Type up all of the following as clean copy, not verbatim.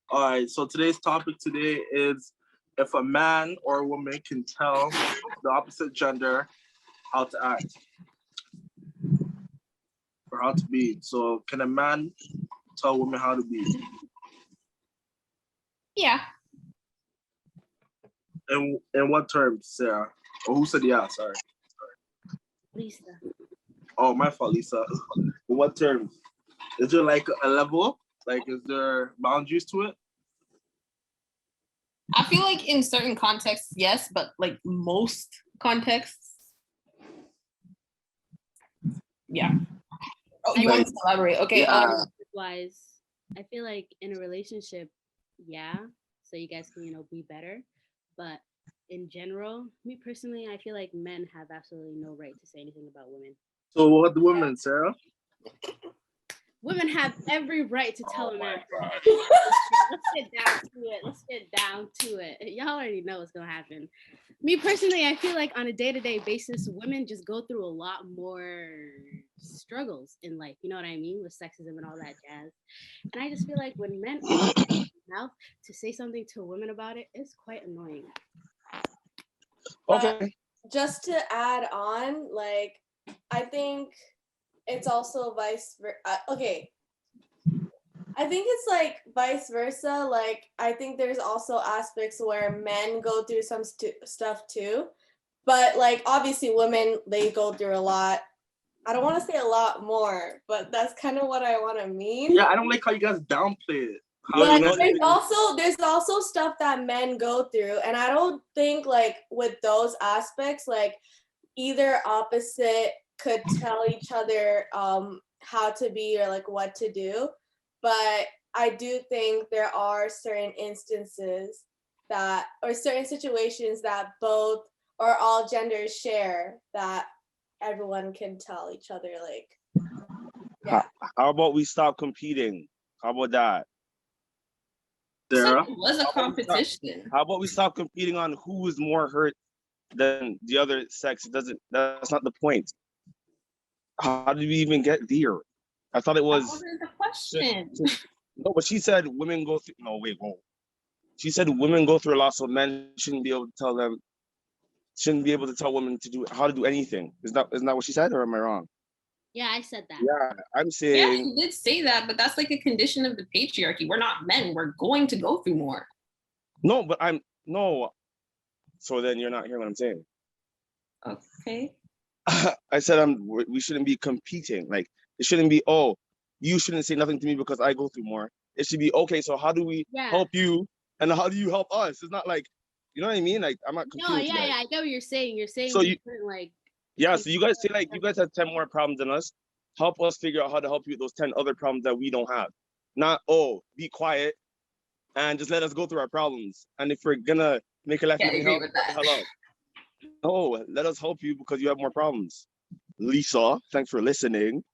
All right, so today's topic today is if a man or a woman can tell the opposite gender how to act or how to be. So can a man tell a woman how to be? Yeah. In what terms, Sarah? Or who said yeah? Sorry. Lisa. Oh, my fault, Lisa. In what terms? Is there like a level? Like, is there boundaries to it? I feel like in certain contexts, yes, but like most contexts, yeah. Oh, you want to elaborate? Okay. Yeah. Wise, I feel like in a relationship, yeah, so you guys can, be better. But in general, me personally, I feel like men have absolutely no right to say anything about women. So what the women, Sarah? Women have every right to tell a man. Let's get down to it. Y'all already know what's gonna happen. Me personally, I feel like on a day-to-day basis, women just go through a lot more struggles in life. You know what I mean? With sexism and all that jazz. And I just feel like when men open their mouth to say something to a woman about it, it's quite annoying. Okay. Just to add on, like, I think it's also vice versa. Okay. I think it's like vice versa. Like, I think there's also aspects where men go through some stuff too. But like, obviously women, they go through a lot. I don't want to say a lot more, but that's kind of what I want to mean. Yeah, I don't like how you guys downplay it. There's also stuff that men go through. And I don't think like with those aspects, like either opposite could tell each other how to be or like what to do. But I do think there are certain instances or certain situations that both or all genders share that everyone can tell each other, like, yeah. How about we stop competing? How about that? Sarah? It was a competition. How about we stop competing on who is more hurt than the other sex? That's not the point. How did we even get there? I thought it was. That wasn't the question. No, but she said women go through. No, wait, whoa. She said women go through a lot, so men shouldn't be able to tell them. Shouldn't be able to tell women how to do anything. Isn't that what she said, or am I wrong? Yeah, I said that. Yeah, I'm saying. Yeah, she did say that, but that's like a condition of the patriarchy. We're not men. We're going to go through more. No, but no. So then you're not hearing what I'm saying. Okay. I said we shouldn't be competing. Like it shouldn't be, oh, you shouldn't say nothing to me because I go through more. It should be, okay, so how do we help you and how do you help us? It's not like, you know what I mean? Like I'm not confused. No, yeah, I get what you're saying. You're saying so like. Yeah, so you guys say like you guys have 10 more problems than us. Help us figure out how to help you with those 10 other problems that we don't have. Not, be quiet and just let us go through our problems. And if we're gonna make a left and help, what the hell up? No, let us help you because you have more problems. Lisa, thanks for listening.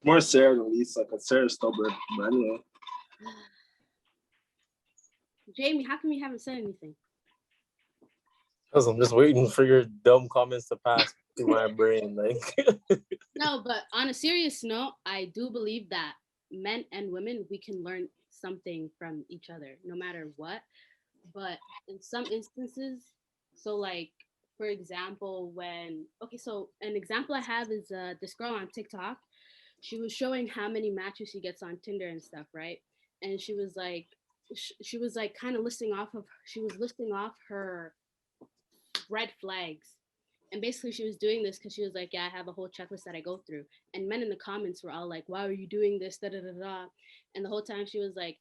More Sarah than Lisa, because Sarah's stubborn. But anyway. Jamie, how come you haven't said anything? Because I'm just waiting for your dumb comments to pass through my brain. Like. No, but on a serious note, I do believe that men and women, we can learn something from each other, no matter what. But in some instances, so like, for example, so an example I have is this girl on TikTok. She was showing how many matches she gets on Tinder and stuff, right? And she was like kind of listing off her red flags. And basically she was doing this because she was like, yeah, I have a whole checklist that I go through. And men in the comments were all like, why are you doing this? Da, da, da, da. And the whole time she was like,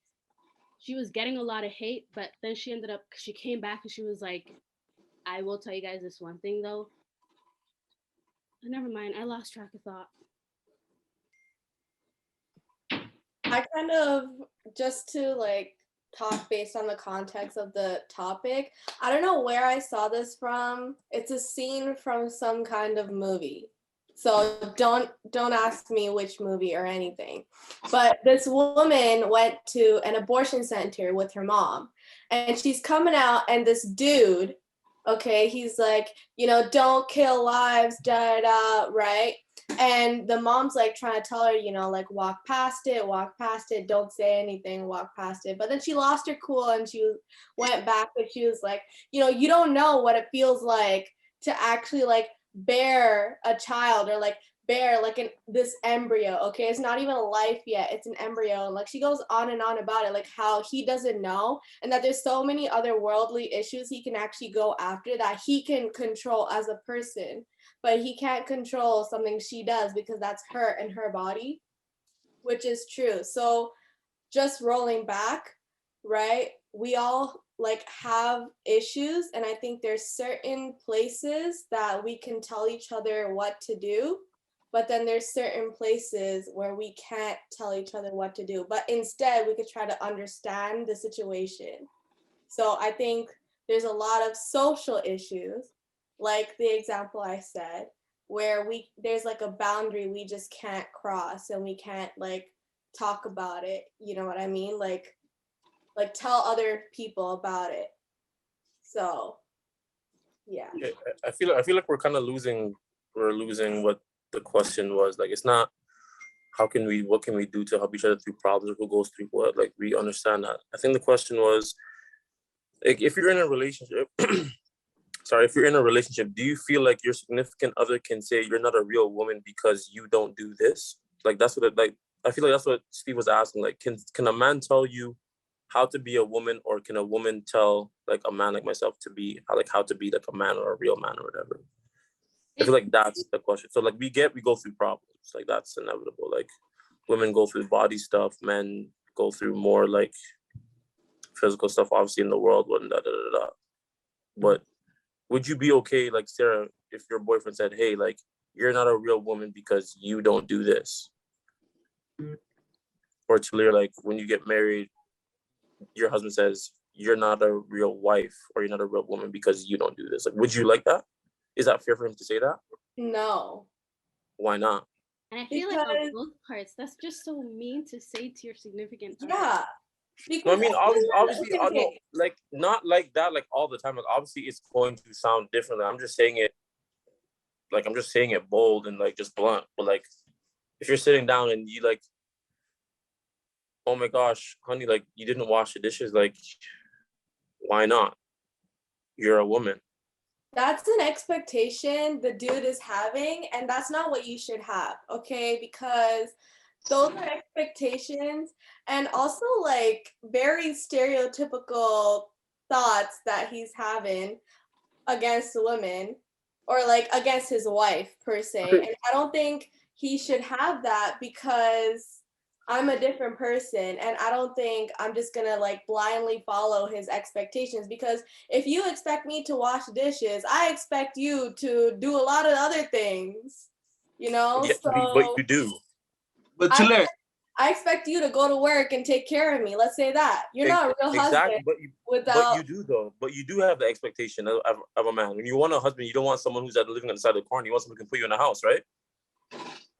she was getting a lot of hate, but then she came back and she was like, I will tell you guys this one thing though. Never mind, I lost track of thought. I kind of, just to like talk based on the context of the topic, I don't know where I saw this from. It's a scene from some kind of movie. So don't ask me which movie or anything. But this woman went to an abortion center with her mom, and she's coming out, and this dude, okay, he's like, don't kill lives, da da, right? And the mom's like trying to tell her, like walk past it, don't say anything, walk past it. But then she lost her cool and she went back, but she was like, you don't know what it feels like to actually like bear a child, or like bear like this embryo. Okay, it's not even a life yet, it's an embryo. And like she goes on and on about it, like how he doesn't know, and that there's so many other worldly issues he can actually go after that he can control as a person, but he can't control something she does because that's her and her body, which is true. So just rolling back, right, we all like have issues, and I think there's certain places that we can tell each other what to do, but then there's certain places where we can't tell each other what to do, but instead we could try to understand the situation. So I think there's a lot of social issues, like the example I said, where there's like a boundary we just can't cross, and we can't like talk about it, you know what I mean, like tell other people about it. So yeah. I feel like we're kind of losing what the question was. Like, it's not what can we do to help each other through problems, or who goes through what. Like, we understand that. I think the question was, like, if you're in a relationship do you feel like your significant other can say you're not a real woman because you don't do this? Like, that's what I feel like that's what Steve was asking. Like, can a man tell you how to be a woman, or can a woman tell like a man like myself to be how to be like a man or a real man or whatever? I feel like that's the question. So like we go through problems, like that's inevitable. Like women go through body stuff, men go through more like physical stuff, obviously in the world, But would you be okay, like Sarah, if your boyfriend said, "Hey, like you're not a real woman because you don't do this," or Talia, like when you get married, your husband says you're not a real wife or you're not a real woman because you don't do this. Like, would you like that? Is that fair for him to say that? No. Why not? And I feel like on both parts, that's just so mean to say to your significant other. Yeah. No, I mean, obviously, no, like not like that, like all the time. Like obviously, it's going to sound differently. I'm just saying it bold and like just blunt. But like, if you're sitting down and you like, oh my gosh, honey, like you didn't wash the dishes, like, why not? You're a woman. That's an expectation the dude is having, and that's not what you should have, okay? Because those are expectations, and also like very stereotypical thoughts that he's having against women, or like against his wife per se. And I don't think he should have that, because I'm a different person, and I don't think I'm just gonna like blindly follow his expectations, because if you expect me to wash dishes, I expect you to do a lot of other things, Yeah, so but you do. But Talia, I expect you to go to work and take care of me. Let's say that. You're not a real husband. But you do though. But you do have the expectation of a man. When you want a husband, you don't want someone who's living on the side of the corner. You want someone who can put you in a house, right?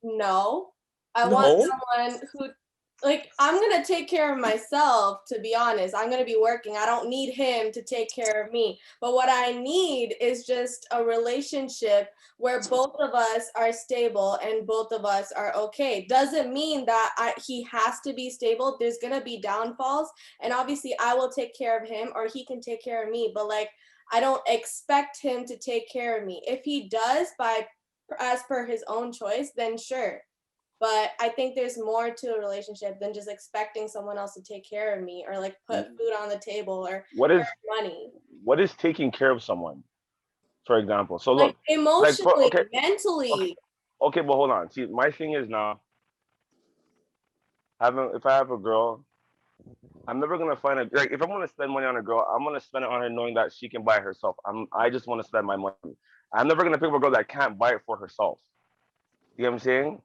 No. I want someone who, like, I'm going to take care of myself, to be honest. I'm going to be working. I don't need him to take care of me. But what I need is just a relationship where both of us are stable and both of us are okay. Doesn't mean that he has to be stable. There's going to be downfalls. And obviously, I will take care of him, or he can take care of me. But, like, I don't expect him to take care of me. If he does, as per his own choice, then sure. But I think there's more to a relationship than just expecting someone else to take care of me, or like put food on the table, or money. What is taking care of someone, for example? So look, like emotionally, mentally. Okay, but hold on. See, my thing is now, if I have a girl, I'm never gonna find if I'm gonna spend money on a girl, I'm gonna spend it on her knowing that she can buy it herself. I just want to spend my money. I'm never gonna pick up a girl that can't buy it for herself. You know what I'm saying?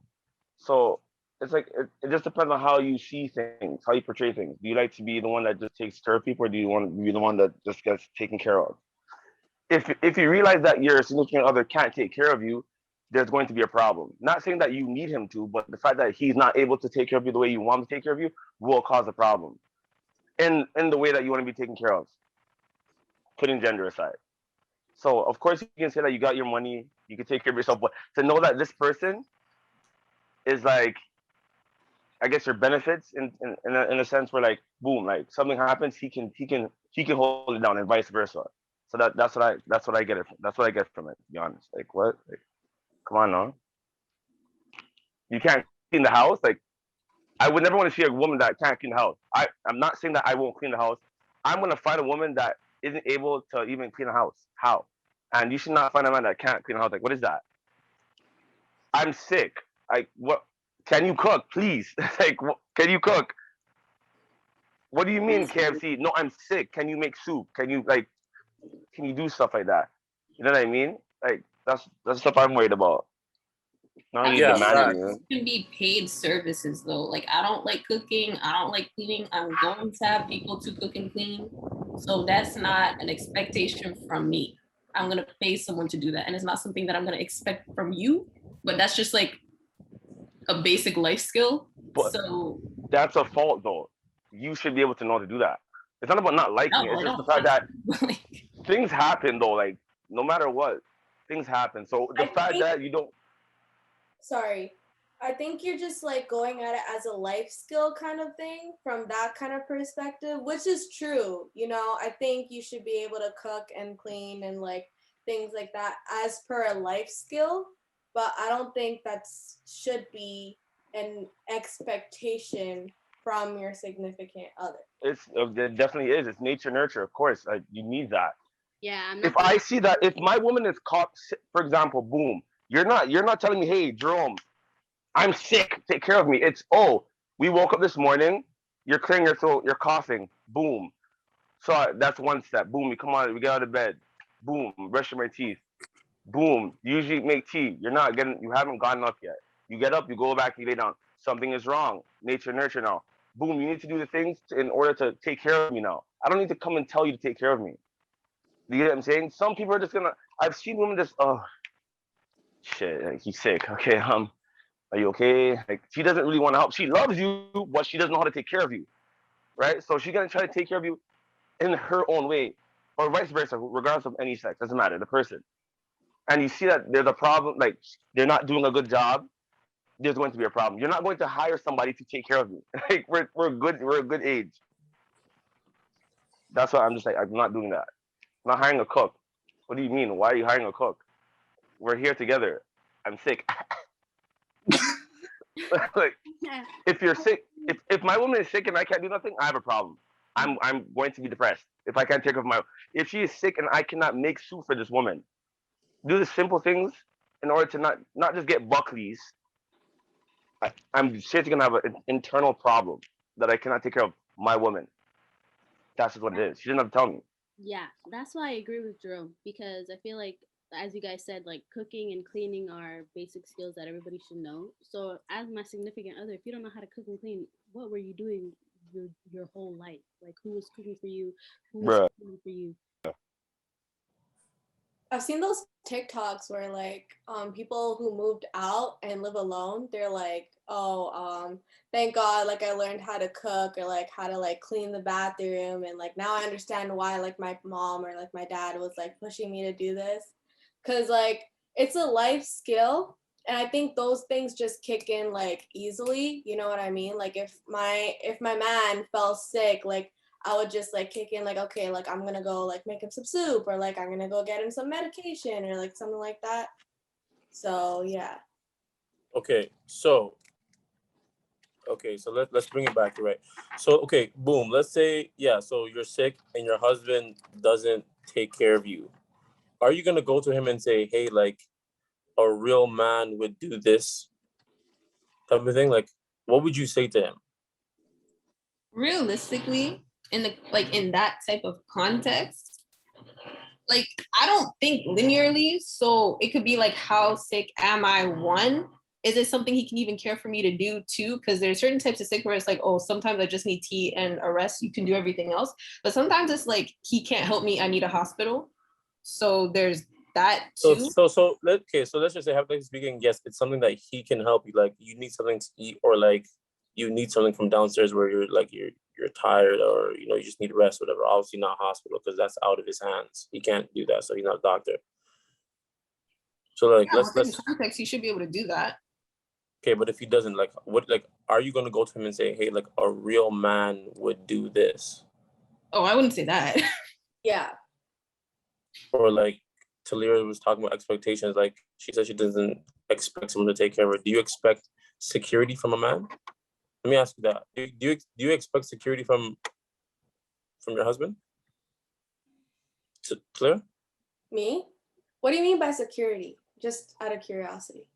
So it's like it just depends on how you see things, how you portray things. Do you like to be the one that just takes care of people, or do you want to be the one that just gets taken care of? If you realize that your significant other can't take care of you, there's going to be a problem. Not saying that you need him to, but the fact that he's not able to take care of you the way you want him to take care of you will cause a problem in the way that you want to be taken care of, putting gender aside. So of course you can say that you got your money, you can take care of yourself, but to know that this person is like, I guess your benefits in a sense where like boom, like something happens, he can hold it down and vice versa. So that's what I get it from. That's what I get from it, to be honest. Like what? Like, come on now. You can't clean the house. Like I would never want to see a woman that can't clean the house. I'm not saying that I won't clean the house. I'm gonna find a woman that isn't able to even clean the house. How? And you should not find a man that can't clean the house. Like what is that? I'm sick. Like what? Can you cook, please? Like can you cook? What do you mean KFC? No, I'm sick. Can you make soup? Can you do stuff like that? You know what I mean? Like that's stuff I'm worried about. Not really Yeah, demanding. facts. You Can be paid services though. Like I don't like cooking, I don't like cleaning. I'm going to have people to cook and clean. So that's not an expectation from me. I'm gonna pay someone to do that. And it's not something that I'm gonna expect from you, but that's just like a basic life skill. But So that's a fault though. You should be able to know how to do that. It's not about not liking it. no, It's I just the don't fact that like, things happen though. Like no matter what, things happen. So the I fact think- that you don't. Sorry. I think you're just like going at it as a life skill kind of thing from that kind of perspective, which is true. You know, I think you should be able to cook and clean and like things like that as per a life skill, but I don't think that's should be an expectation from your significant other. It definitely is. It's nature nurture. Of course, you need that. Yeah, I'm If not. I see that, if my woman is caught, for example, boom, you're not telling me, hey, Jerome, I'm sick, take care of me. It's, oh, we woke up this morning, you're clearing your throat, you're coughing, boom. So that's one step. Boom, we come on, we get out of bed, boom, brushing my teeth, boom. Usually make tea. You haven't gotten up yet. You get up, you go back, you lay down. Something is wrong. Nature nurture now. Boom, you need to do the things in order to take care of me now. I don't need to come and tell you to take care of me. You get what I'm saying? Some people are just gonna. I've seen women just, oh, shit, like, he's sick. Okay, are you okay? Like she doesn't really want to help. She loves you, but she doesn't know how to take care of you, right? So she's gonna try to take care of you in her own way, or vice versa, regardless of any sex. Doesn't matter, the person. And you see that there's a problem, like they're not doing a good job. There's going to be a problem. You're not going to hire somebody to take care of you. Like we're a good age. That's why I'm just like, I'm not doing that. I'm not hiring a cook. What do you mean? Why are you hiring a cook? We're here together. I'm sick. Like, if you're sick, if my woman is sick and I can't do nothing, I have a problem. I'm going to be depressed if I can't take care of my. If she is sick and I cannot make soup for this woman, do the simple things in order to not just get Buckleys. I'm seriously gonna have an internal problem that I cannot take care of my woman. That's just what it is. She didn't have to tell me. Yeah, that's why I agree with Jerome, because I feel like, as you guys said, like cooking and cleaning are basic skills that everybody should know. So as my significant other, if you don't know how to cook and clean, what were you doing your whole life? Like who was cooking for you? Who was Bruh. cleaning for you? I've seen those TikToks where like people who moved out and live alone, they're like, oh, thank God, like I learned how to cook or like how to like clean the bathroom, and like now I understand why like my mom or like my dad was like pushing me to do this, because like it's a life skill, and I think those things just kick in like easily. You know what I mean? Like if my man fell sick, like I would just like kick in like, okay, like I'm gonna go like make him some soup, or like I'm gonna go get him some medication or like something like that. So yeah. Okay, so let's bring it back, right? So okay, boom. Let's say so you're sick and your husband doesn't take care of you. Are you gonna go to him and say, hey, like a real man would do this type of thing? Like, what would you say to him? realistically, in that type of context, like I don't think linearly. So it could be like, how sick am I? One, is it something he can even care for me to do? Two, because there's certain types of sick where it's like, oh, sometimes I just need tea and a rest. You can do everything else. But sometimes it's like, he can't help me. I need a hospital. So there's that too. So let's just say, hypothetically speaking, yes, it's something that he can help you. Like you need something to eat, or like you need something from downstairs where you're tired, or you just need rest, whatever. Obviously not hospital, because that's out of his hands. He can't do that, so he's not a doctor. So like Yeah, let's within context, you should be able to do that. Okay, but if he doesn't, like, what, like, are you gonna go to him and say, hey, like, a real man would do this? Oh, I wouldn't say that. Yeah. Or like Talia was talking about expectations, like she said she doesn't expect someone to take care of her. Do you expect security from a man? Let me ask you that. Do you expect security from your husband? Clear? Me? What do you mean by security? Just out of curiosity.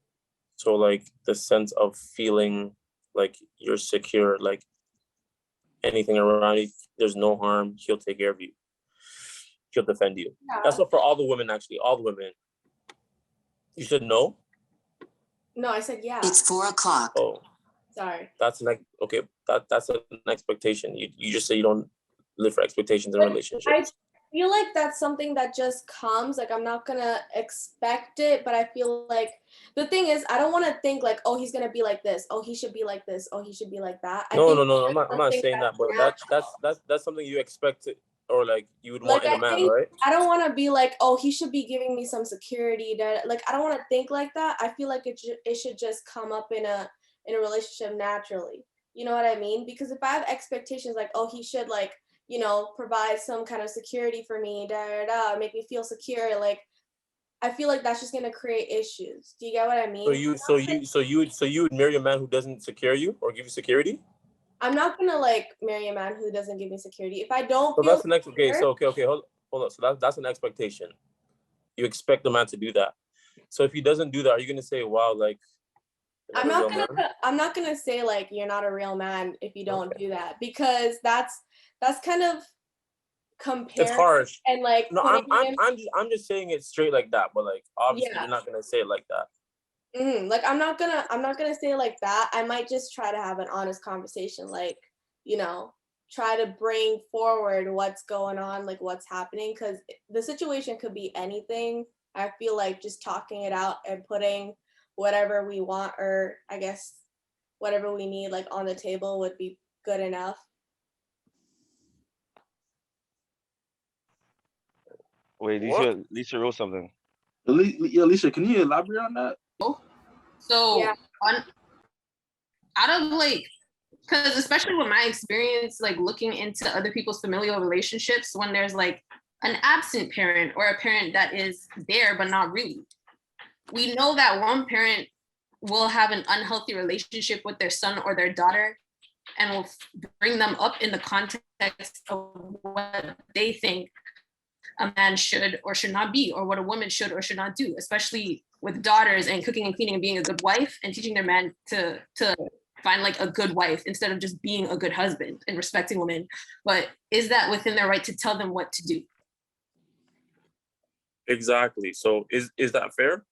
So like the sense of feeling like you're secure, like anything around you, there's no harm, he'll take care of you. He'll defend you. Yeah. That's what for all the women, actually, all the women. You should know. No, I said yeah. It's 4:00. Oh, Sorry. that's like, okay, that's an expectation. You just say you don't live for expectations in But relationships. I feel like that's something that just comes. Like I'm not gonna expect it, but I feel like the thing is, I don't want to think like, oh, he's gonna be like this. Oh, he should be like this. Oh, he should be like that. No, think I'm not saying that, but that's something you expect to, or like you would want like, in a man, right? I don't want to be like, oh, he should be giving me some security. That like I don't want to think like that. I feel like it should just come up in a relationship naturally. You know what I mean? Because if I have expectations like, oh, he should like, you know, provide some kind of security for me, make me feel secure. Like, I feel like that's just gonna create issues. Do you get what I mean? So you would marry a man who doesn't secure you or give you security? I'm not gonna like marry a man who doesn't give me security. If I don't So feel that's the next. Okay, secure, so okay, hold on. So that's an expectation. You expect the man to do that. So if he doesn't do that, are you gonna say, wow, like you're I'm not a not real gonna man? I'm not gonna say like you're not a real man if you don't do that, because that's kind of comparing It's harsh. and like No, putting him, I'm just saying it straight like that, but like obviously yeah. you're not gonna say it like that. Like I'm not gonna say it like that. I might just try to have an honest conversation, like, you know, try to bring forward what's going on, like what's happening, because the situation could be anything. I feel like just talking it out and putting whatever we want, or I guess whatever we need, like on the table would be good enough. Wait, What? Lisa wrote something. Alicia, can you elaborate on that? So Yeah. out of like, because especially with my experience, like looking into other people's familial relationships, when there's like an absent parent or a parent that is there but not really, we know that one parent will have an unhealthy relationship with their son or their daughter and will bring them up in the context of what they think a man should or should not be, or what a woman should or should not do, especially with daughters and cooking and cleaning and being a good wife, and teaching their man to find like a good wife instead of just being a good husband and respecting women. But is that within their right to tell them what to do? Exactly. So is that fair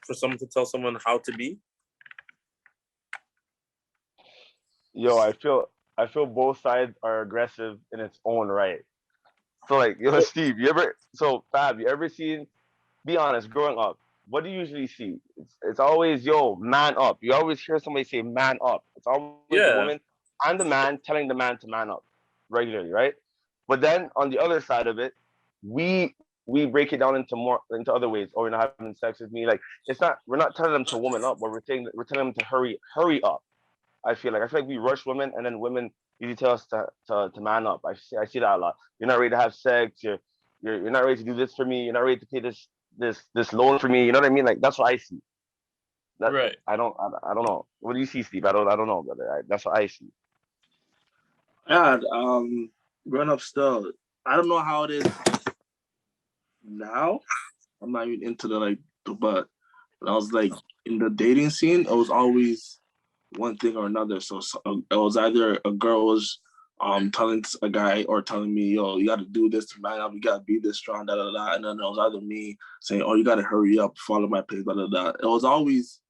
for someone to tell someone how to be? Yo, I feel both sides are aggressive in its own right. So like, yo, Steve, Fab, you ever seen, be honest, growing up, what do you usually see? It's always, yo, man up. You always hear somebody say man up. It's always the woman and the man telling the man to man up regularly, right? But then on the other side of it, we break it down into other ways. Oh, you're not having sex with me. Like, we're not telling them to woman up, but we're telling them to hurry up. I feel like we rush women, and then women usually tell us to man up. I see that a lot. You're not ready to have sex. You're not ready to do this for me. You're not ready to pay this loan for me. You know what I mean? Like, that's what I see. Right. I don't know. What do you see, Steve? I don't know, brother. That's what I see. Yeah, growing up still, I don't know how it is now. I'm not even into but when I was like in the dating scene, it was always one thing or another. So it was either a girl was telling a guy or telling me, yo, you got to do this to man up, you got to be this strong, da da da. And then it was either me saying, oh, you got to hurry up, follow my pace, da da da. It was always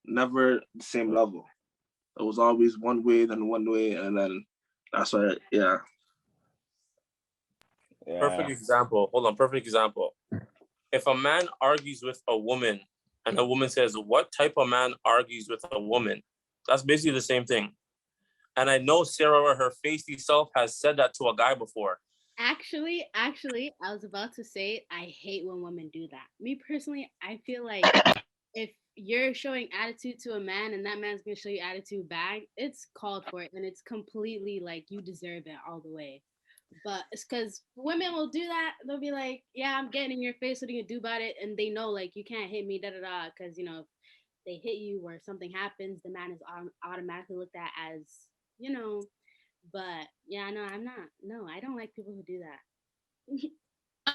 never the same level. It was always one way, then one way, and then that's why, yeah. Perfect example. Hold on, perfect example. If a man argues with a woman and a woman says, what type of man argues with a woman? That's basically the same thing. And I know Sarah or her feisty self has said that to a guy before. Actually, I was about to say, I hate when women do that. Me personally, I feel like if you're showing attitude to a man and that man's gonna show you attitude back, it's called for it, and it's completely like you deserve it all the way. But it's because women will do that. They'll be like, "Yeah, I'm getting in your face. What are you gonna do about it?" And they know like you can't hit me, da da da. Because if they hit you or something happens, the man is automatically looked at as But yeah, no, I'm not. No, I don't like people who do that.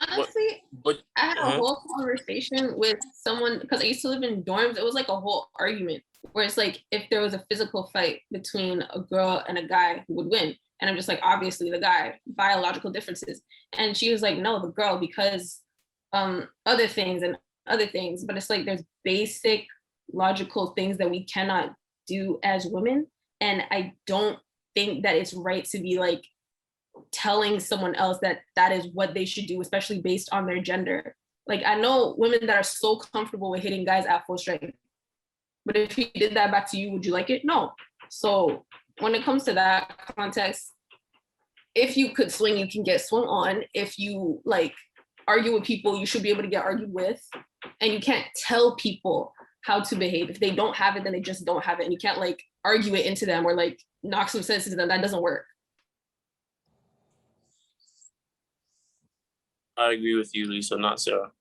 Honestly, But I had a whole conversation with someone because I used to live in dorms. It was like a whole argument where it's like if there was a physical fight between a girl and a guy, who would win? And I'm just like, obviously the guy, biological differences. And she was like, no, the girl, because other things and other things. But it's like there's basic logical things that we cannot do as women. And I don't think that it's right to be like telling someone else that that is what they should do, especially based on their gender. Like I know women that are so comfortable with hitting guys at full strength, but if he did that back to you, would you like it? No. So when it comes to that context, if you could swing, you can get swung on. If you like argue with people, you should be able to get argued with. And you can't tell people how to behave. If they don't have it, then they just don't have it. And you can't like argue it into them or like knock some sense into them. That doesn't work. I agree with you, Lisa, not Sarah.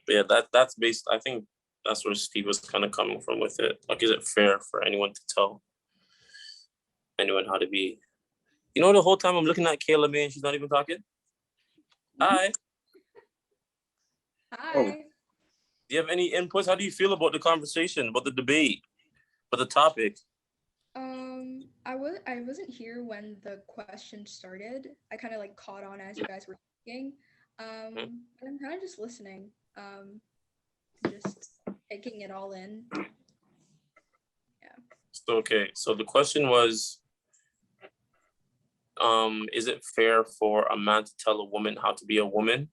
Yeah, that's based. I think that's where Steve was kind of coming from with it. Like, is it fair for anyone to tell anyone how to be? The whole time I'm looking at Kayla, man, she's not even talking. Hi. Hi. Oh. Do you have any inputs? How do you feel about the conversation, about the debate, about the topic? I wasn't here when the question started. I kind of like caught on as you guys were speaking. And I'm kind of just listening. Just taking it all in. Yeah. Okay. So the question was, is it fair for a man to tell a woman how to be a woman?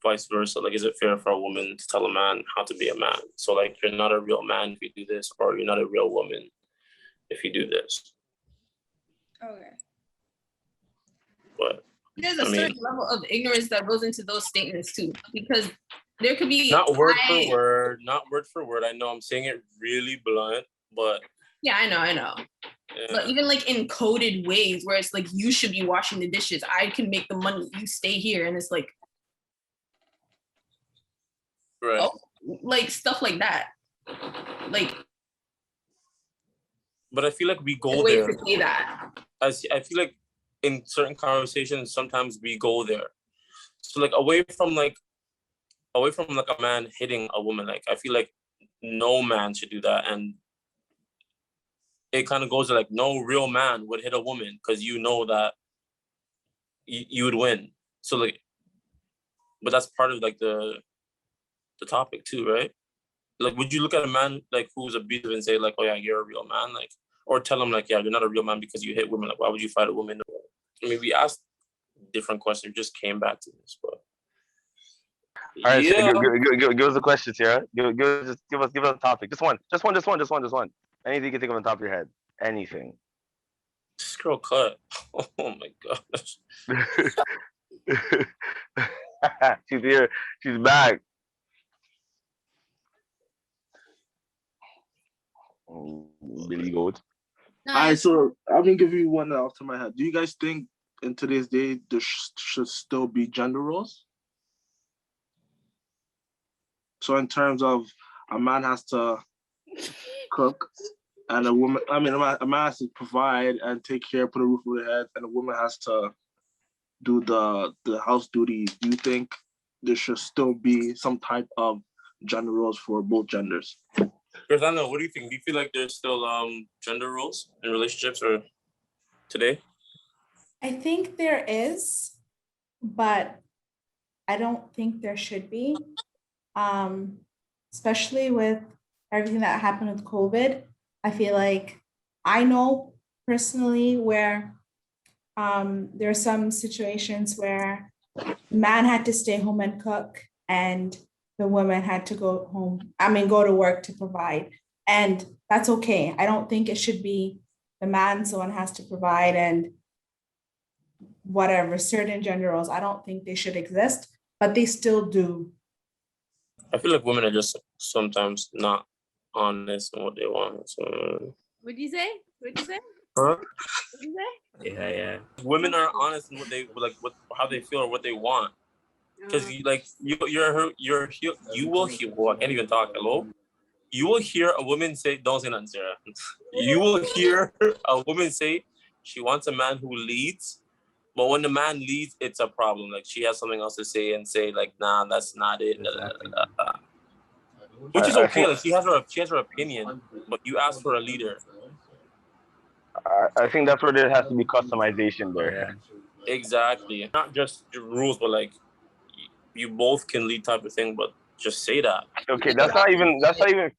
Vice versa. Like, is it fair for a woman to tell a man how to be a man? So like, you're not a real man if you do this, or you're not a real woman if you do this. Okay. But there's a certain level of ignorance that goes into those statements too, because there could be not word for word. I know I'm saying it really blunt, but yeah, I know. Yeah. But even like in coded ways where it's like you should be washing the dishes, I can make the money, you stay here, and it's like right. Oh, like stuff like that. Like, but I feel like we go there. To say that. I feel like in certain conversations, sometimes we go there. So like away from a man hitting a woman, like I feel like no man should do that, and it kind of goes to like no real man would hit a woman because you know that you would win. So like, but that's part of like the topic too, right? Like, would you look at a man like who's abusive and say like, oh yeah, you're a real man, like, or tell him like, yeah, you're not a real man because you hit women. Like, why would you fight a woman? I mean, we asked different questions. We just came back to this, but all right, yeah. So give us the questions here. Give us a topic. Just one. Anything you can think of on top of your head. Anything. This girl cut. Oh my gosh. She's here. She's back. Billy Goat. All right, so I'm gonna give you one off to my head. Do you guys think in today's day there should still be gender roles? So in terms of a man has to cook, and a man has to provide and take care, put a roof over their head, and a woman has to do the house duties. Do you think there should still be some type of gender roles for both genders? Chrisana, what do you think? Do you feel like there's still gender roles in relationships or today? I think there is, but I don't think there should be. Especially with everything that happened with COVID. I feel like I know personally where there are some situations where the man had to stay home and cook and the woman had to go to work to provide. And that's okay. I don't think it should be the man, someone has to provide and whatever, certain gender roles. I don't think they should exist. But but they still do. I feel like women are just sometimes not honest in what they want. So, What'd you say? huh? What'd you say? Yeah. Women are honest in what they like, how they feel or what they want. Because you will hear. Well, I can't even talk. Hello. You will hear a woman say, "Don't say nothing, Sarah." You will hear a woman say she wants a man who leads, but when the man leads, it's a problem. Like she has something else to say and say like, "Nah, that's not it." Which is okay. Like she has her opinion, but you ask for a leader. I think that's where there has to be customization there. Yeah. Exactly. Not just the rules, but like you both can lead type of thing. But just say that. Okay, that's not even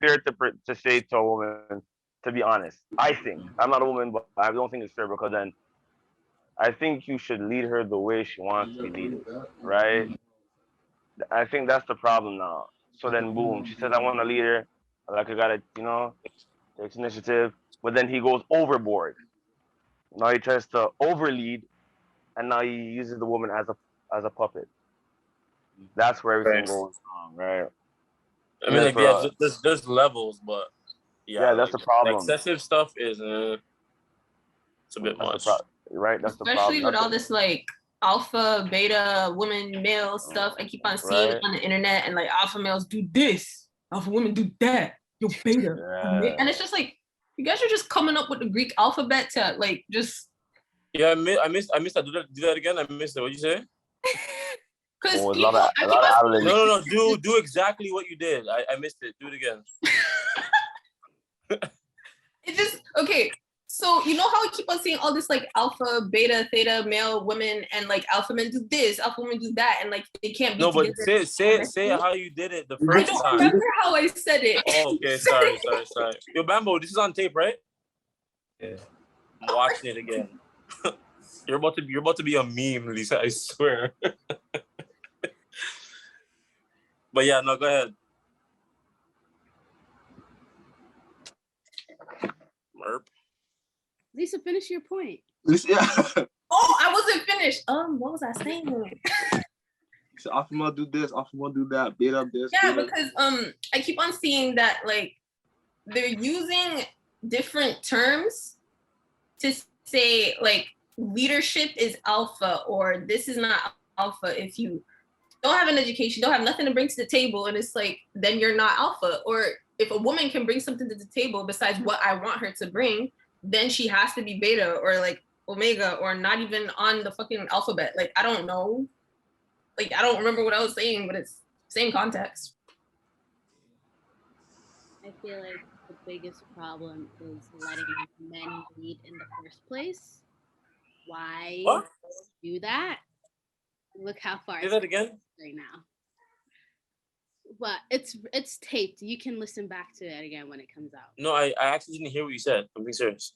fair to say to a woman. To be honest, I think I'm not a woman, but I don't think it's fair because then I think you should lead her the way she wants to be needed, right? I think that's the problem now. So then, boom, she says, "I want a leader. Like I gotta, takes initiative." But then he goes overboard. Now he tries to overlead, and now he uses the woman as a puppet. That's where everything goes wrong, right? I mean, like, yeah, there's levels, but yeah, that's the problem. Excessive stuff is it's a bit much, right? That's the problem. Especially with all this like alpha, beta, woman, male stuff I keep on seeing on the internet, and like alpha males do this, alpha women do that. You're beta, and it's just like you guys are just coming up with the Greek alphabet to like just. Yeah, I missed that. Do that again. I missed it. What'd you say? Because no. Do exactly what you did. I missed it. Do it again. It just okay. So you know how we keep on seeing all this like alpha, beta, theta, male, women, and like alpha men do this, alpha women do that, and like they can't be. No, but say how you did it the first time. I don't remember how I said it. Oh, okay. Sorry. Yo, Bambo, this is on tape, right? Yeah. I'm watching it again. You're about to be a meme, Lisa. I swear. But yeah, no, go ahead. Merp. Lisa, finish your point. Yeah. Oh, I wasn't finished. What was I saying? So alpha male do this, alpha male do that, beta this. Yeah, beta. because I keep on seeing that like they're using different terms to say like leadership is alpha or this is not alpha if you don't have an education, don't have nothing to bring to the table, and it's like then you're not alpha. Or if a woman can bring something to the table besides what I want her to bring, then she has to be beta or like omega or not even on the fucking alphabet. Like I don't know. Like I don't remember what I was saying, but it's same context. I feel like the biggest problem is letting men lead in the first place. Why do that? Look how far. Say that again. Right now. But it's taped. You can listen back to it again when it comes out. No, I actually didn't hear what you said. I'm being serious.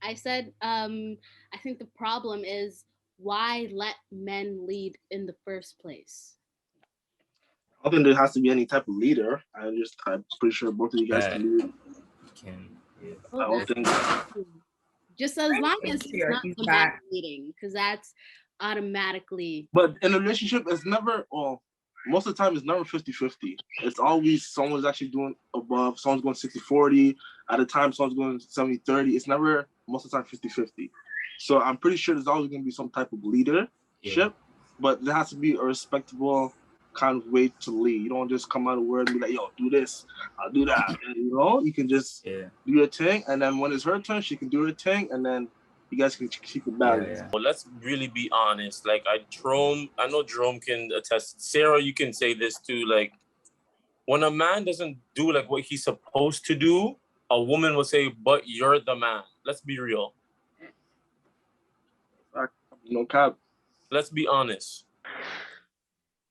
I said, I think the problem is why let men lead in the first place? I don't think there has to be any type of leader. I'm pretty sure both of you guys can lead. I don't think. Just as long as it's not the man leading, because that's automatically. But in a relationship, it's never, well, most of the time it's never 50-50. It's always someone's actually doing above, someone's going 60-40. At a time, someone's going 70-30. It's never, most of the time, 50-50. So I'm pretty sure there's always going to be some type of leadership, but there has to be a respectable kind of way to lead. You don't just come out of word and be like, yo, do this, I'll do that. And, you can just do your thing, and then when it's her turn, she can do her thing, and then you guys can keep it balanced. Well, let's really be honest. Like I know Jerome can attest. Sarah, you can say this too. Like when a man doesn't do like what he's supposed to do, a woman will say, "But you're the man." Let's be real. No cap. Let's be honest.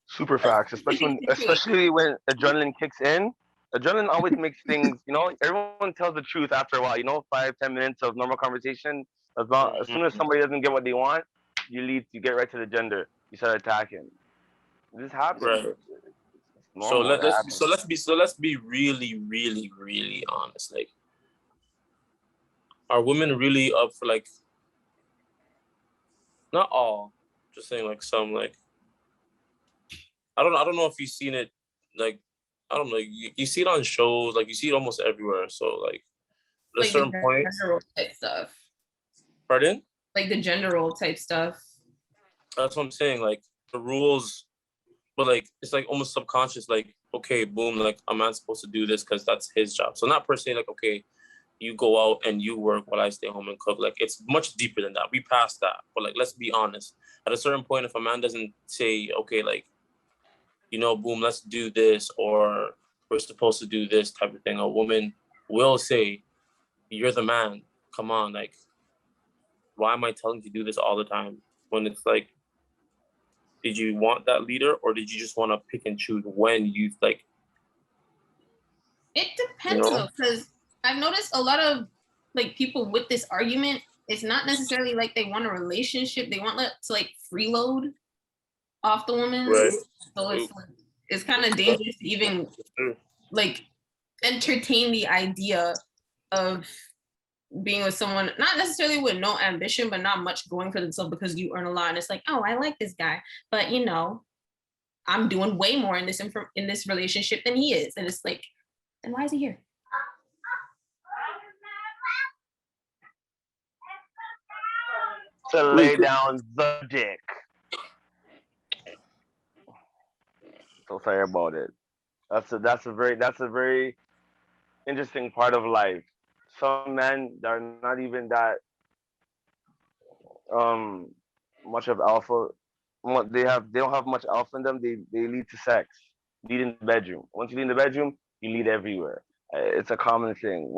Super facts, especially when adrenaline kicks in. Adrenaline always makes things, everyone tells the truth after a while, 5-10 minutes of normal conversation. As soon as somebody doesn't get what they want, you get right to the gender. You start attacking. This happens. Right. So let's be really, really, really honest. Like, are women really up for like? Not all, just saying like some like. I don't know if you've seen it, like, I don't know, you see it on shows, like you see it almost everywhere. So like at a Like certain the point. gender role type stuff. Pardon? Like the gender role type stuff. That's what I'm saying. Like the rules, but like it's like almost subconscious. Like, okay, boom, like a man's supposed to do this because that's his job. So not per se like, okay, you go out and you work while I stay home and cook. Like it's much deeper than that. We passed that. But like, let's be honest. At a certain point, if a man doesn't say, okay, like, you know, boom, let's do this, or we're supposed to do this type of thing, a woman will say, you're the man. Come on, like, why am I telling you to do this all the time? When it's like, did you want that leader, or did you just want to pick and choose when you like? It depends though, because I've noticed a lot of like people with this argument, it's not necessarily like they want a relationship. They want to like freeload off the woman. Right. So it's kind of dangerous to even like entertain the idea of being with someone, not necessarily with no ambition, but not much going for themselves because you earn a lot. And it's like, oh, I like this guy, but you know, I'm doing way more in this relationship than he is. And it's like, then why is he here? To lay down the dick. So sorry about it. That's a very interesting part of life. Some men are not even that much of alpha. They don't have much alpha in them. They lead to sex. Lead in the bedroom. Once you lead in the bedroom, you lead everywhere. It's a common thing.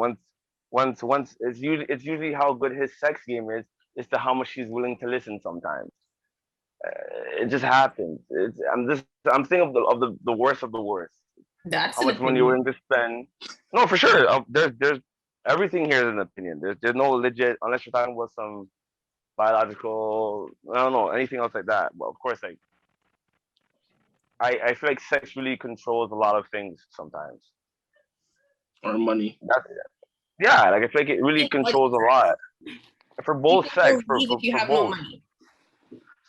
Once it's usually how good his sex game is to how much he's willing to listen sometimes. It just happens. I'm thinking of the worst of the worst. That's how much money you're willing to spend. No, for sure. There's everything here is an opinion. There's no legit, unless you're talking about some biological, I don't know, anything else like that. But of course, like I feel like sex really controls a lot of things sometimes. Or money. Yeah, like I feel like it really controls a lot. For both sex, for if you have both. no money.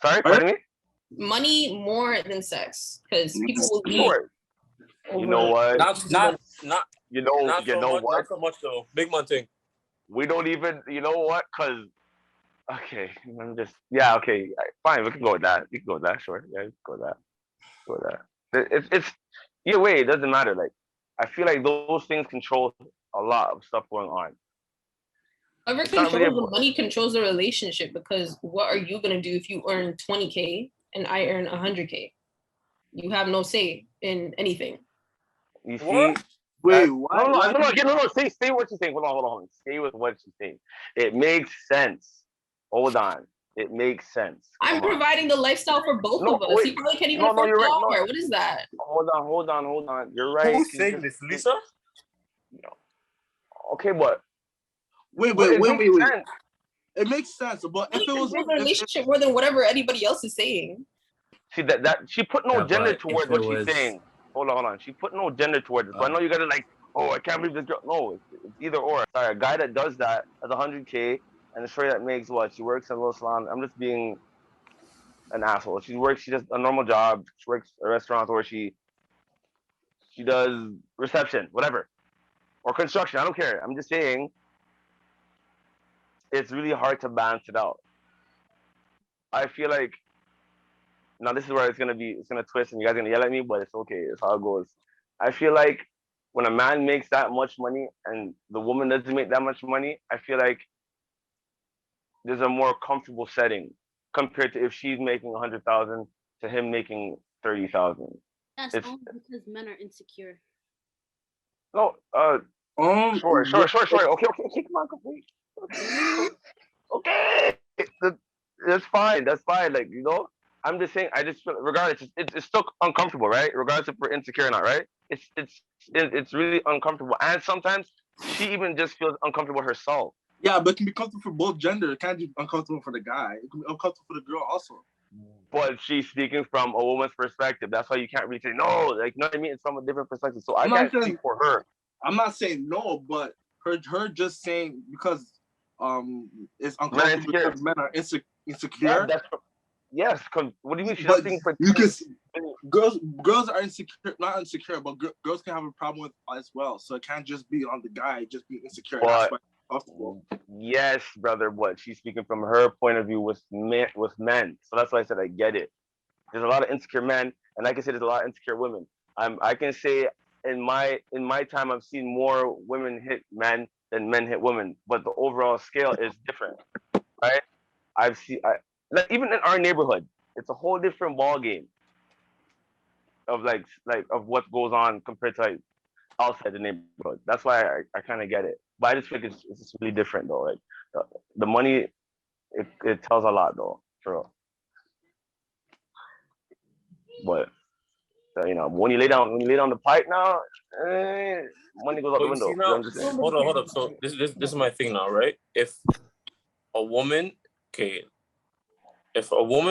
Sorry, pardon me? Money more than sex, because people will leave. Sure. You know what? Not you know not so what? Not so much though. Big man thing. We don't even, you know what? Cause okay, I'm just okay, fine. We can go with that. You can go with that. Sure, yeah, you can go with that. Go with that. It's either way. It doesn't matter. Like I feel like those things control a lot of stuff going on. Whoever controls the money controls the relationship, because what are you gonna do if you earn 20K and I earn 100K? You have no say in anything. You see? What? Wait, why? No. Say what you're saying. Hold on. Stay with what you're saying. It makes sense. Hold on. It makes sense. I'm providing the lifestyle for both of us. You probably can't even afford you're right. car. What is that? Hold on. You're right. Who's saying this, Lisa? Okay, but wait. It makes sense, but if it was a relationship more than whatever anybody else is saying. See that she put no gender towards what she's saying. Hold on. She put no gender towards it. So I know you gotta like, oh, I can't believe this girl. No, it's either or. Sorry, a guy that does that has 100K and a shorty that makes what? She works in a little salon. I'm just being an asshole. She does a normal job. She works a restaurant, or she does reception, whatever, or construction. I don't care. I'm just saying it's really hard to balance it out. I feel like now this is where it's gonna twist and you guys are gonna yell at me, but it's okay. It's how it goes. I feel like when a man makes that much money and the woman doesn't make that much money, I feel like there's a more comfortable setting compared to if she's making 100,000 to him making 30,000. That's only because men are insecure. No, sure. Okay, come on, complete. Okay, that's fine. Like, you know, I'm just saying. I just feel, regardless, it's still uncomfortable, right? Regardless if we're insecure or not, right? It's really uncomfortable, and sometimes she even just feels uncomfortable herself. Yeah, but it can be comfortable for both gender. It can't be uncomfortable for the guy. It can be uncomfortable for the girl also. But she's speaking from a woman's perspective. That's why you can't really say no. Like, you know what I mean? It's from a different perspective. So I can't speak for her. I'm not saying no, but her just saying because it's uncomfortable because men are insecure. Yes, because what do you mean? She's but not speaking for. You can. girls are insecure, not insecure, but girls can have a problem with as well. So it can't just be on the guy just being insecure. That's why it's comfortable. Yes, brother, but she's speaking from her point of view with men. So that's why I said I get it. There's a lot of insecure men, and I can say there's a lot of insecure women. I can say in my time I've seen more women hit men than men hit women, but the overall scale is different, right? Like even in our neighborhood, it's a whole different ball game of like of what goes on compared to like outside the neighborhood. That's why I kind of get it, but I just think it's just really different though. Like the money, it tells a lot though, for real. But you know, when you lay down the pipe now, money goes out the window. Now, hold up. So this is my thing now, right? If a woman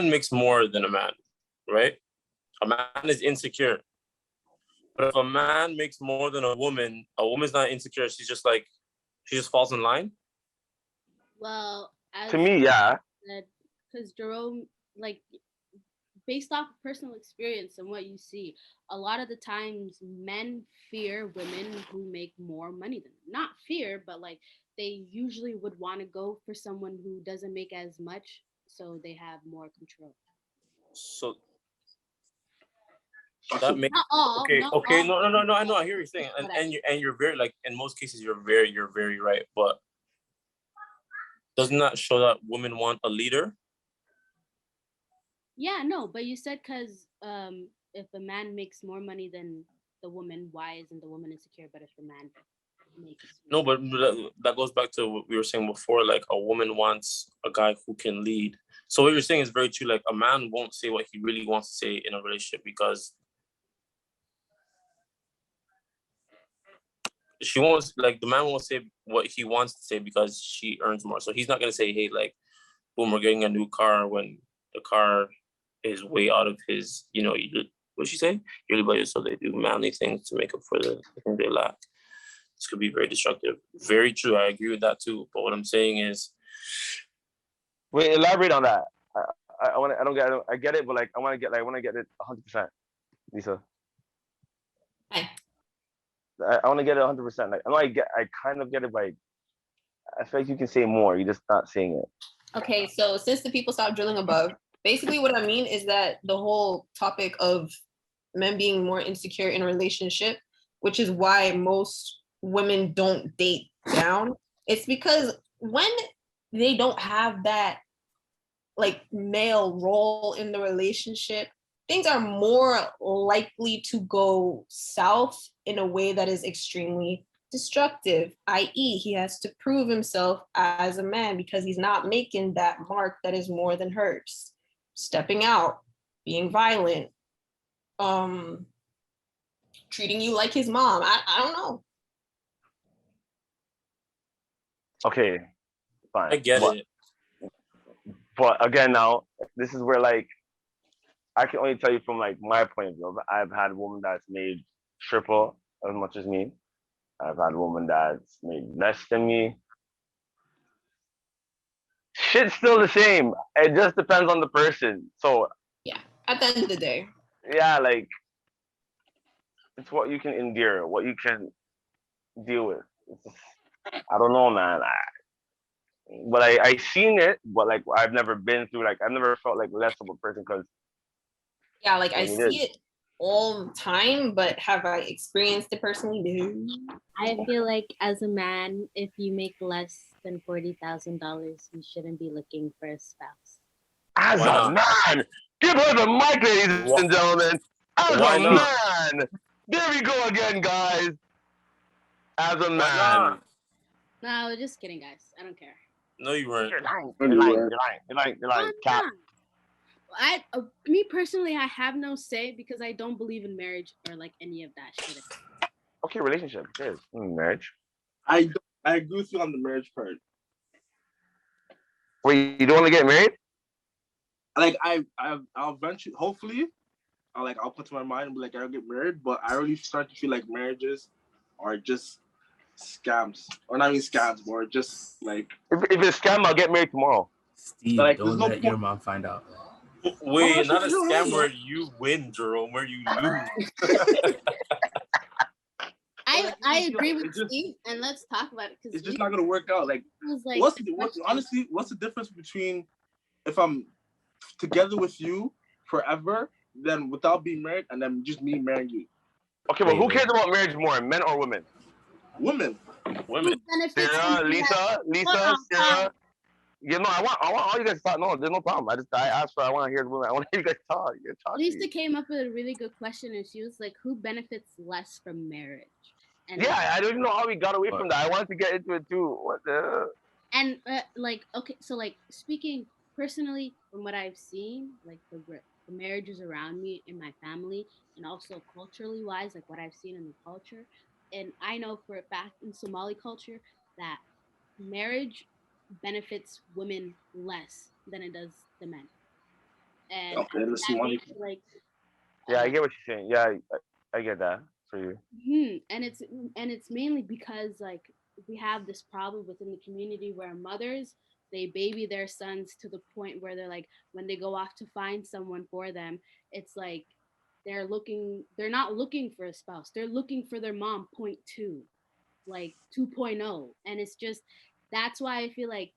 makes more than a man, right? A man is insecure. But if a man makes more than a woman's not insecure. She just falls in line. Well, to me, yeah. Because Jerome, like, based off of personal experience and what you see, a lot of the times men fear women who make more money than them. Not fear, but like they usually would want to go for someone who doesn't make as much, so they have more control. So that makes not all. Okay. Not Okay. all. No. I know. I hear what you're saying, and you're very, like, in most cases you're very right. But doesn't that show that women want a leader? Yeah, no, but you said because if a man makes more money than the woman, why isn't the woman insecure? But if the man makes No, but that goes back to what we were saying before. Like, a woman wants a guy who can lead. So what you're saying is very true. Like, a man won't say what he really wants to say in a relationship because the man won't say what he wants to say because she earns more. So he's not gonna say, hey, like, boom, we're getting a new car when the car is way out of his, what'd she say? Yearly budget, so they do manly things to make up for the thing they lack. This could be very destructive. Very true. I agree with that too. But what I'm saying is, wait, elaborate on that. I get it, but like I want to get it 100%, Lisa. Hi. I want to get it 100%. Like I kind of get it, but I feel like you can say more. You're just not saying it. Okay, so since the people stopped drilling above, basically what I mean is that the whole topic of men being more insecure in a relationship, which is why most women don't date down, it's because when they don't have that like male role in the relationship, things are more likely to go south in a way that is extremely destructive, i.e. he has to prove himself as a man because he's not making that mark that is more than hers. Stepping out, being violent, treating you like his mom. I don't know. Okay, fine. I get it. But again, now this is where like I can only tell you from like my point of view. I've had a woman that's made triple as much as me. I've had a woman that's made less than me. Shit's still the same. It just depends on the person. So yeah, at the end of the day. Yeah, like it's what you can endure, what you can deal with. I don't know, man. But I seen it, but like I've never been through, like I've never felt like less of a person because yeah, like I see it all the time, but have I experienced it personally? No. I feel like as a man, if you make less than $40,000, you shouldn't be looking for a spouse. As a man, give her the mic, ladies and gentlemen. As a man, there we go again, guys. As a man. No, just kidding, guys. I don't care. No, you weren't. You're lying. Cap. Me personally, I have no say because I don't believe in marriage or like any of that shit. Okay, relationship. Yes, marriage. I agree with you on the marriage part. Wait, you don't want to get married? Like I'll eventually, hopefully, I'll put to my mind and be like, I'll get married. But I already start to feel like marriages are just scams, or not even scams, or just like if it's scam, I'll get married tomorrow. Steve, like, don't let your mom find out. Wait, not a scam where you win, Jerome, where you lose. I agree with Steve, and let's talk about it, because it's just not gonna work out. Like, honestly, what's the difference between if I'm together with you forever, then without being married, and then just me marrying you? Okay, but who cares about marriage more, men or women? Women. Sarah, Lisa, Sarah. You know, I want all you guys to talk. No, there's no problem. I asked for. I want to hear the women. I want to hear you guys talk. Lisa came up with a really good question, and she was like, "Who benefits less from marriage?" And yeah, I don't even know how we got away from that. I wanted to get into it too. What the? And okay, so like speaking personally from what I've seen, like the marriages around me in my family, and also culturally wise, like what I've seen in the culture, and I know for a fact in Somali culture that marriage benefits women less than it does the men. And like, yeah, I get what you're saying. Yeah, I get that for you. And it's mainly because like we have this problem within the community where mothers, they baby their sons to the point where they're like, when they go off to find someone for them, it's like they're not looking for a spouse, they're looking for their mom 0.2, like 2.0. And it's just, that's why I feel like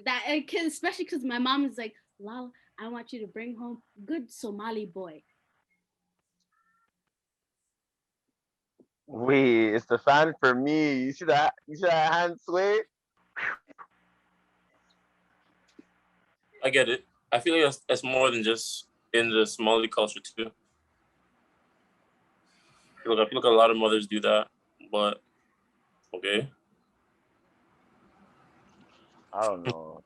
that, especially because my mom is like, Lala, I want you to bring home good Somali boy. Wait, it's the fan for me. You see that? You see that hand sway? I get it. I feel like that's more than just in the Somali culture too. I feel like a lot of mothers do that, but okay. I don't know.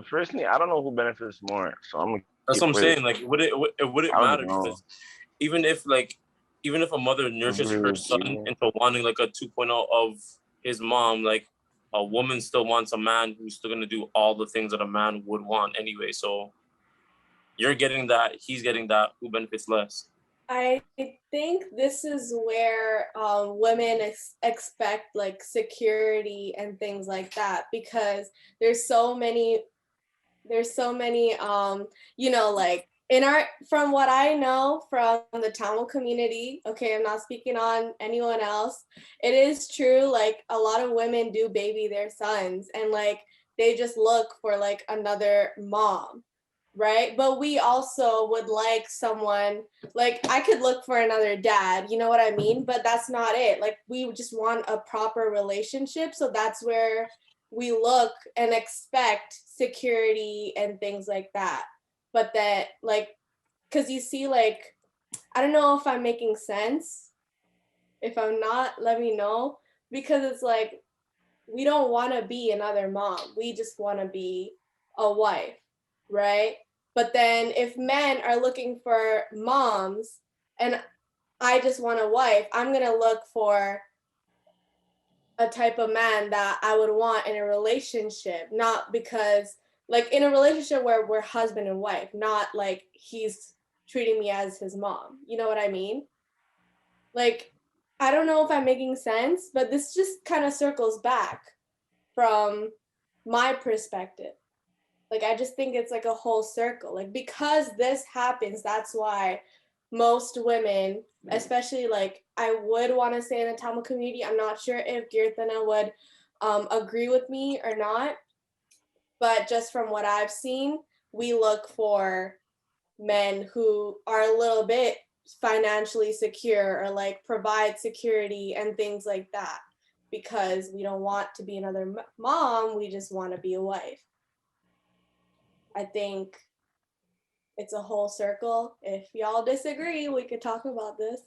Personally, I don't know who benefits more. So I'm gonna. That's what I'm saying. Like, it wouldn't matter because even if a mother nurtures her son into wanting like a 2.0 of his mom, like a woman still wants a man who's still gonna do all the things that a man would want anyway. So you're getting that, he's getting that. Who benefits less? I think this is where women expect like security and things like that, because there's so many like from what I know from the Tamil community, okay, I'm not speaking on anyone else, it is true, like a lot of women do baby their sons and like they just look for like another mom, right? But we also would like someone, like I could look for another dad, you know what I mean? But that's not it. Like we just want a proper relationship. So that's where we look and expect security and things like that. But that like, because you see, like, I don't know if I'm making sense. If I'm not, let me know. Because it's like, we don't want to be another mom. We just want to be a wife, right? But then if men are looking for moms and I just want a wife, I'm going to look for a type of man that I would want in a relationship, not because like in a relationship where we're husband and wife, not like he's treating me as his mom. You know what I mean? Like, I don't know if I'm making sense, but this just kind of circles back from my perspective. Like, I just think it's like a whole circle. Like, because this happens, that's why most women, especially like I would want to say in the Tamil community, I'm not sure if Girthana would agree with me or not, but just from what I've seen, we look for men who are a little bit financially secure or like provide security and things like that, because we don't want to be another mom, we just want to be a wife. I think it's a whole circle. If y'all disagree, we could talk about this.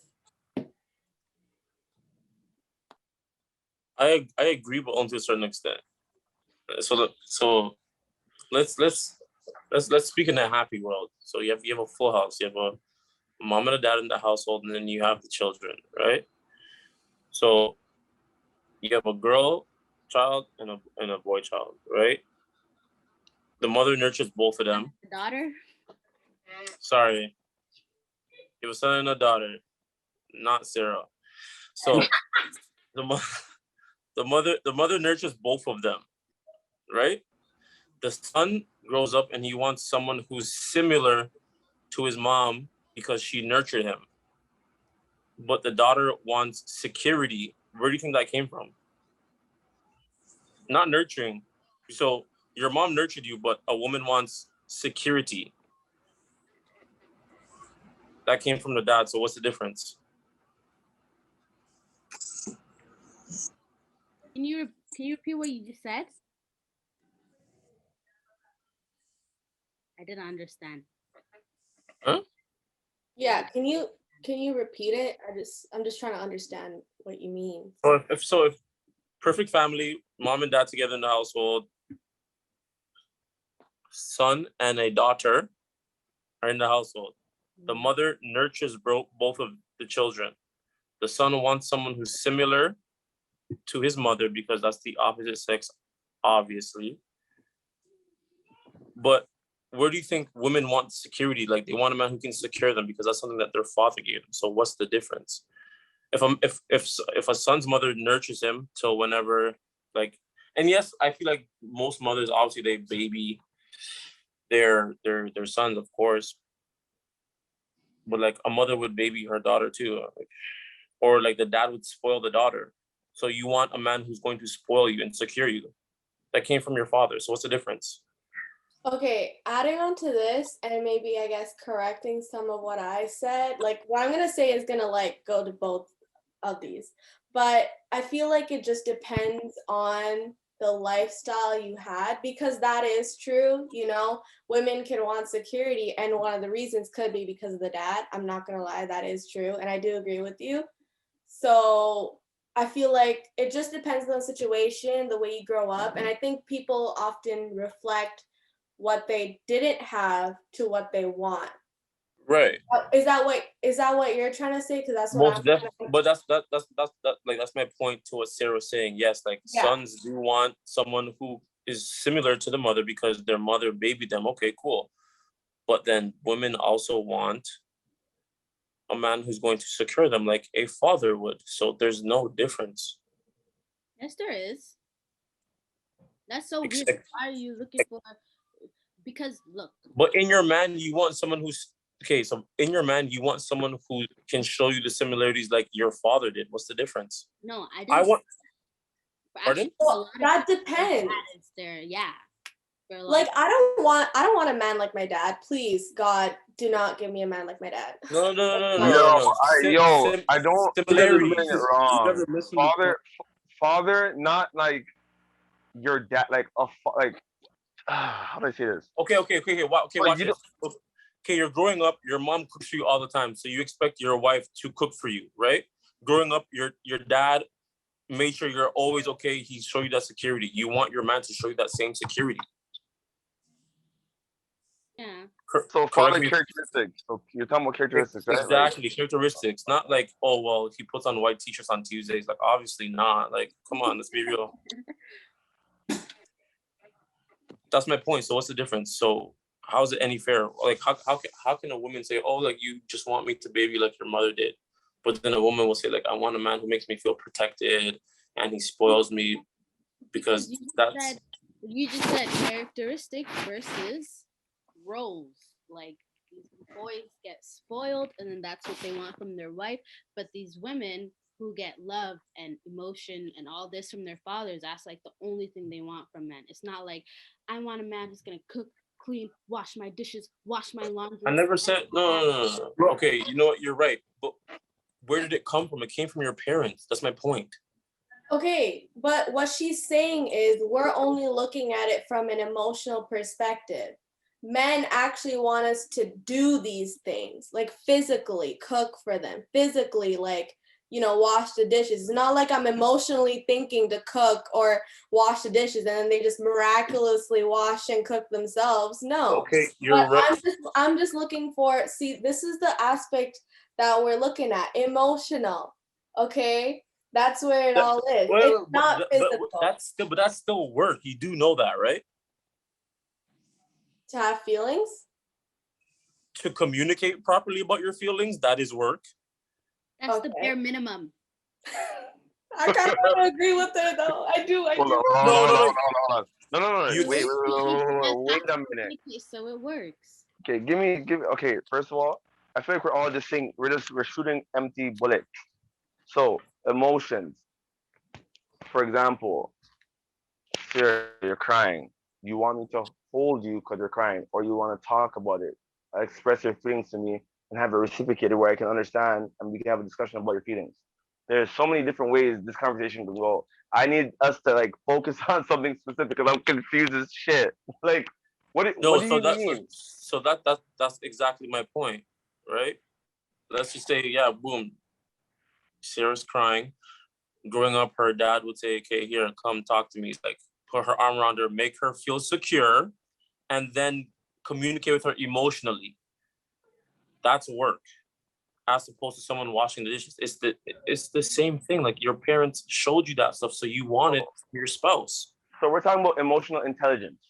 I agree, but only to a certain extent. So let's speak in a happy world. So you have a full house. You have a mom and a dad in the household, and then you have the children, right? So you have a girl child and a boy child, right? The mother nurtures both of them. The daughter? Sorry. You have a son and a daughter, not Sarah. So the mother nurtures both of them. right? The son grows up and he wants someone who's similar to his mom because she nurtured him. But the daughter wants security. Where do you think that came from? Not nurturing. So your mom nurtured you, but a woman wants security. That came from the dad. So what's the difference? Can you repeat what you just said? I didn't understand. Huh? Yeah, can you repeat it? I'm just trying to understand what you mean. Or if perfect family, mom and dad together in the household, son and a daughter are in the household. The mother nurtures both of the children. The son wants someone who's similar to his mother because that's the opposite sex, obviously. But where do you think women want security? Like they want a man who can secure them because that's something that their father gave them. So what's the difference? If a son's mother nurtures him till whenever, like, and yes, I feel like most mothers obviously they baby their sons, of course. But like a mother would baby her daughter too, or like the dad would spoil the daughter. So you want a man who's going to spoil you and secure you. That came from your father. So what's the difference? Okay, adding on to this and maybe I guess correcting some of what I said, like what I'm gonna say is gonna like go to both of these, but I feel like it just depends on the lifestyle you had, because that is true, you know, women can want security and one of the reasons could be because of the dad. I'm not gonna lie, that is true, and I do agree with you. So I feel like it just depends on the situation, the way you grow up, and I think people often reflect what they didn't have to what they want. Right. Is that what you're trying to say? Because that's what Most definitely. But that's my point to what Sarah was saying. Yes, like sons do want someone who is similar to the mother because their mother babied them. Okay, cool. But then women also want a man who's going to secure them like a father would. So there's no difference. Yes, there is. That's so weird. Why are you looking for? Because look. But in your man, you want someone who's okay. So in your man, you want someone who can show you the similarities like your father did. What's the difference? No, I didn't. I want. Pardon? Well, that depends. There, yeah. Like I don't want a man like my dad. Please, God, do not give me a man like my dad. No. I don't. Similarities. Get it wrong. Father, not like your dad. Like how do I say this? Okay. Watch this. Okay, you're growing up. Your mom cooks for you all the time, so you expect your wife to cook for you, right? Growing up, your dad made sure you're always okay. He showed you that security. You want your man to show you that same security. Yeah. So father characteristics. So you're talking about characteristics, right? Exactly, like, characteristics. Not like, oh well, he puts on white t-shirts on Tuesdays. Like obviously not. Like, come on, let's be real. That's my point. So what's the difference? So how is it any fair? Like how can a woman say, oh, like you just want me to baby like your mother did, but then a woman will say like I want a man who makes me feel protected and he spoils me because you just said characteristics versus roles. Like these boys get spoiled and then that's what they want from their wife, but these women who get love and emotion and all this from their fathers, that's like the only thing they want from men. It's not like I want a man who's gonna cook, clean, wash my dishes, wash my laundry. I never said no. Okay, you know what? You're right. But where did it come from? It came from your parents. That's my point. Okay, but what she's saying is we're only looking at it from an emotional perspective. Men actually want us to do these things, like physically cook for them, physically like, you know, wash the dishes. It's not like I'm emotionally thinking to cook or wash the dishes and then they just miraculously wash and cook themselves. No. Okay, you're right. I'm just looking for, see, this is the aspect that we're looking at, emotional. Okay? That's where it all is. It's not physical. But that's still work. You do know that, right? To have feelings? To communicate properly about your feelings, that is work. That's the bare minimum. I kind of want to agree with her though. I do. Hold on. No. You- Wait a minute. So it works. Okay, give me. Okay, first of all, I feel like we're all just saying we're shooting empty bullets. So emotions. For example, Sarah, you're crying. You want me to hold you because you're crying, or you want to talk about it, express your feelings to me, and have it reciprocated where I can understand and we can have a discussion about your feelings. There's so many different ways this conversation can go. I need us to like focus on something specific because I'm confused as shit. Like, what do you mean? So that's exactly my point, right? Let's just say, yeah, boom. Sarah's crying. Growing up, her dad would say, "Okay, here, come talk to me." Like, put her arm around her, make her feel secure, and then communicate with her emotionally. That's work, as opposed to someone washing the dishes. It's the same thing. Like, your parents showed you that stuff, so you want it for your spouse. So we're talking about emotional intelligence.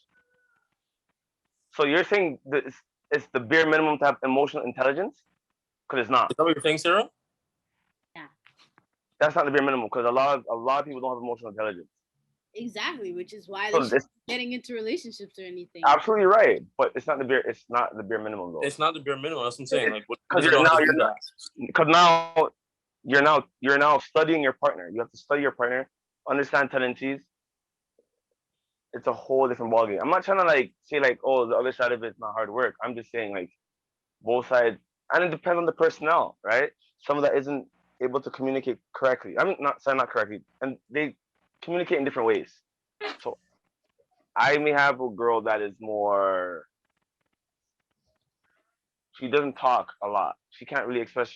So you're saying that it's the bare minimum to have emotional intelligence? Because it's not. Is that what you're saying, Sarah? Yeah. That's not the bare minimum because a lot of people don't have emotional intelligence. Exactly, which is why So they're not getting into relationships or anything. Absolutely right, but it's not the bare minimum though. It's not the bare minimum. That's what I'm saying. Like, because now you're now studying your partner. You have to study your partner, understand tendencies. It's a whole different ballgame. I'm not trying to like say like, oh, the other side of it's not hard work. I'm just saying like both sides, and it depends on the personnel, right? Some that isn't able to communicate correctly. I'm not saying not correctly, and they communicate in different ways. So I may have a girl that is more. She doesn't talk a lot. She can't really express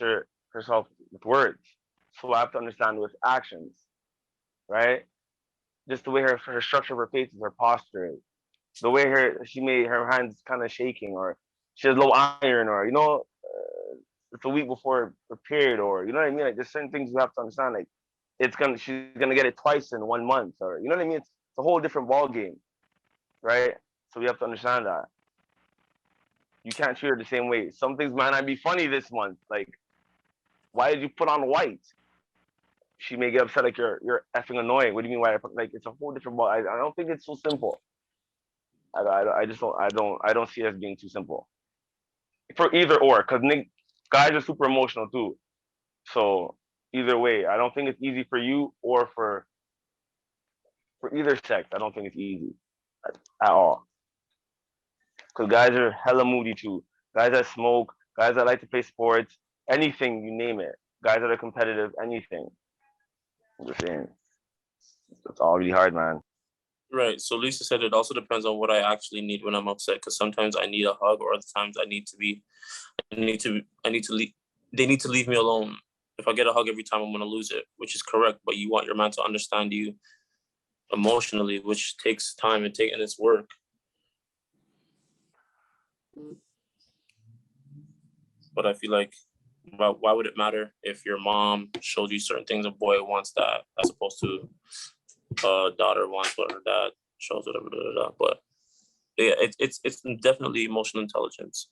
herself with words. So I have to understand with actions, right? Just the way her structure of her face is, her posture is, the way her hands kind of shaking, or she has low iron, or it's a week before her period, or you know what I mean. Like there's certain things you have to understand. Like she's gonna get it twice in 1 month, or you know what I mean. It's a whole different ball game, right? So we have to understand that. You can't treat her the same way. Some things might not be funny this month. Like, why did you put on white? She may get upset like you're effing annoying. What do you mean why? Like it's a whole different ball. I don't think it's so simple. I just don't see it as being too simple for either or, because guys are super emotional too. So either way, I don't think it's easy for you or for either sex. I don't think it's easy at all. Because guys are hella moody too. Guys that smoke, guys that like to play sports, anything, you name it. Guys that are competitive, anything. I'm just saying. It's all really hard, man. Right. So Lisa said it also depends on what I actually need when I'm upset. Because sometimes I need a hug, or other times they need to leave me alone. If I get a hug every time, I'm gonna lose it, which is correct. But you want your man to understand you emotionally, which takes time and it's work. But I feel like, why would it matter if your mom showed you certain things? A boy wants that, as opposed to a daughter wants what her dad shows, whatever. But yeah, it's definitely emotional intelligence.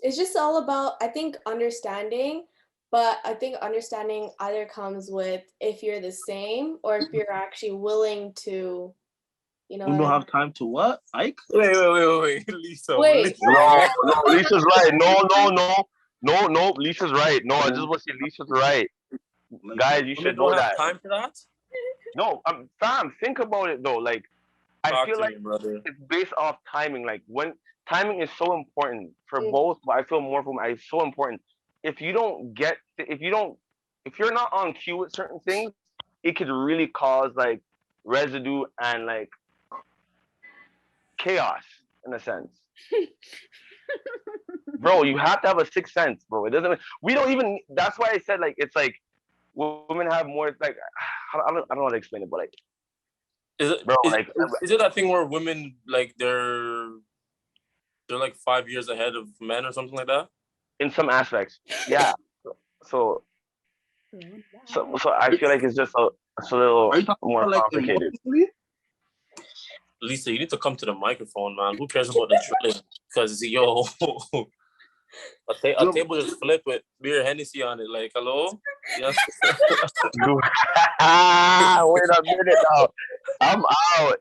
It's just all about, I think, understanding. But I think understanding either comes with if you're the same or if you're actually willing to, We don't have time to what? Ike? Wait, Lisa. Wait. No, Lisa's right. No, Lisa's right. No, I just want to say Lisa's right. Guys, you should know that. Time for that? No, fam, think about it though. Like, I feel like it's based off timing. Like when timing is so important for both, but I feel more for it's so important. If you're not on cue with certain things, it could really cause like residue and like chaos in a sense. Bro, you have to have a sixth sense, bro. It doesn't. We don't even. That's why I said like it's like women have more like I don't know how to explain it, but like is it that thing where women like they're like 5 years ahead of men or something like that? In some aspects, yeah. So I feel like it's just a little more complicated. Lisa, you need to come to the microphone, man. Who cares about the drilling? Because yo, a table just flip with beer Hennessy on it. Like, hello? Yes. Wait a minute now. I'm out.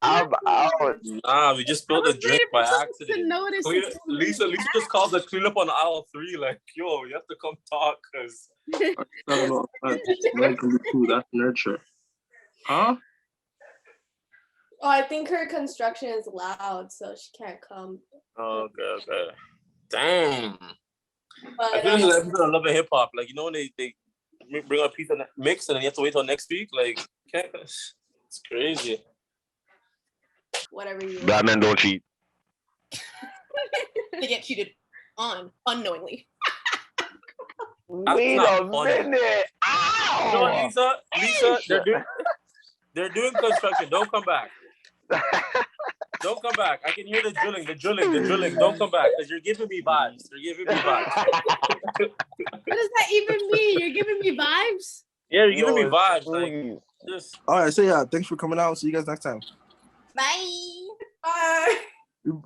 I'm out. Nah, we just spilled I the was drink waiting by for someone to accident. notice Clear, it. Lisa just called the clean up on aisle 3. Like, yo, you have to come talk, cause I don't know. Men can be cool. That's nurture. Huh? Oh, I think her construction is loud, so she can't come. okay. Damn. But I feel like this is an episode of Love and Hip Hop. Like, you know when they bring a piece of mix and then you have to wait till next week. Like, it's crazy. whatever you Black men don't cheat. They get cheated on unknowingly. Wait not a funny. minute. Ow! You know what, Lisa, they're doing construction. Don't come back. Don't come back. I can hear the drilling. Don't come back because you're giving me vibes. What does that even mean? You're giving me vibes? Yeah, you're giving me Yo, vibes. please. Like, just. All right. So yeah, thanks for coming out. See you guys next time. Bye. Bye.